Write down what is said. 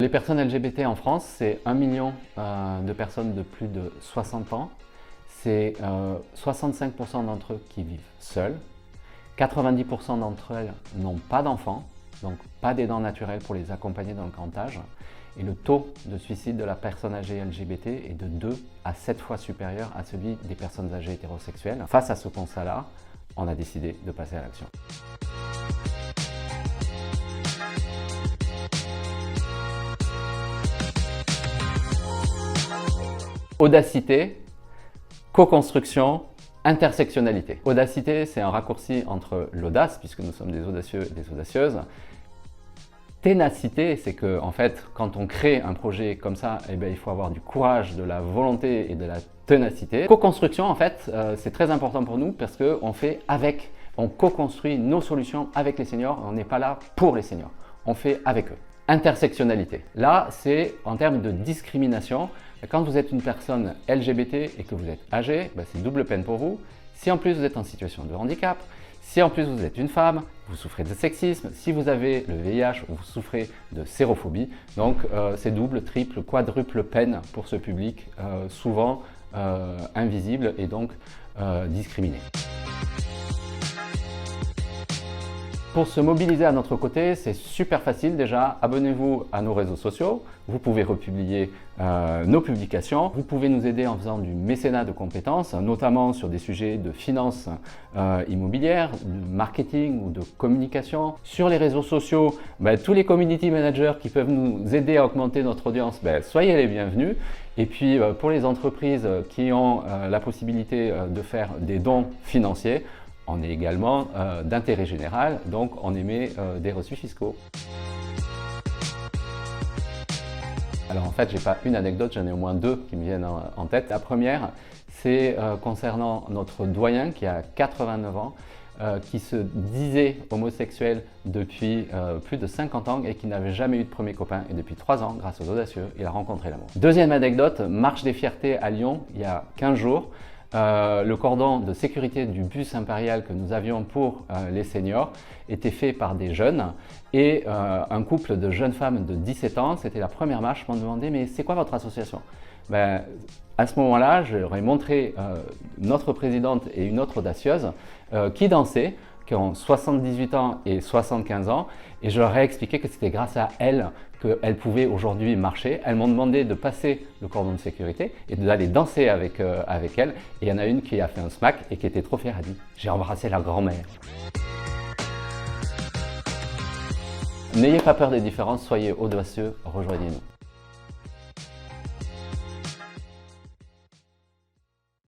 Les personnes LGBT en France, c'est 1 million de personnes de plus de 60 ans. C'est 65% d'entre eux qui vivent seuls. 90% d'entre elles n'ont pas d'enfants, donc pas d'aidants naturels pour les accompagner dans le grand âge. Et le taux de suicide de la personne âgée LGBT est de 2 à 7 fois supérieur à celui des personnes âgées hétérosexuelles. Face à ce constat-là, on a décidé de passer à l'action. Audacité, co-construction, intersectionnalité. Audacité, c'est un raccourci entre l'audace, puisque nous sommes des audacieux et des audacieuses. Ténacité, c'est que en fait, quand on crée un projet comme ça, il faut avoir du courage, de la volonté et de la ténacité. Co-construction, en fait, c'est très important pour nous parce qu'on fait avec, on co-construit nos solutions avec les seniors. On n'est pas là pour les seniors, on fait avec eux. Intersectionnalité. Là, c'est en termes de discrimination. Quand vous êtes une personne LGBT et que vous êtes âgé, c'est double peine pour vous. Si en plus vous êtes en situation de handicap, si en plus vous êtes une femme, vous souffrez de sexisme, si vous avez le VIH, vous souffrez de sérophobie. Donc c'est double, triple, quadruple peine pour ce public, souvent invisible et donc discriminé. Pour se mobiliser à notre côté, c'est super facile déjà. Abonnez-vous à nos réseaux sociaux. Vous pouvez republier nos publications. Vous pouvez nous aider en faisant du mécénat de compétences, notamment sur des sujets de finance immobilière, de marketing ou de communication. Sur les réseaux sociaux, tous les community managers qui peuvent nous aider à augmenter notre audience, soyez les bienvenus. Et puis pour les entreprises qui ont la possibilité de faire des dons financiers, on est également d'intérêt général, donc on émet des reçus fiscaux. Alors en fait, j'ai pas une anecdote, j'en ai au moins deux qui me viennent en tête. La première, c'est concernant notre doyen qui a 89 ans, qui se disait homosexuel depuis plus de 50 ans et qui n'avait jamais eu de premier copain. Et depuis 3 ans, grâce aux audacieux, il a rencontré l'amour. Deuxième anecdote, marche des fiertés à Lyon, il y a 15 jours. Le cordon de sécurité du bus impérial que nous avions pour les seniors était fait par des jeunes et un couple de jeunes femmes de 17 ans, c'était la première marche, m'ont demandé mais c'est quoi votre association? À ce moment-là, je leur ai montré notre présidente et une autre audacieuse qui dansaient, qui ont 78 ans et 75 ans, et je leur ai expliqué que c'était grâce à elles qu'elles pouvaient aujourd'hui marcher. Elles m'ont demandé de passer le cordon de sécurité et d'aller danser avec elles. Et il y en a une qui a fait un smack et qui était trop fière, elle a dit « J'ai embrassé la grand-mère ». N'ayez pas peur des différences, soyez audacieux, rejoignez-nous.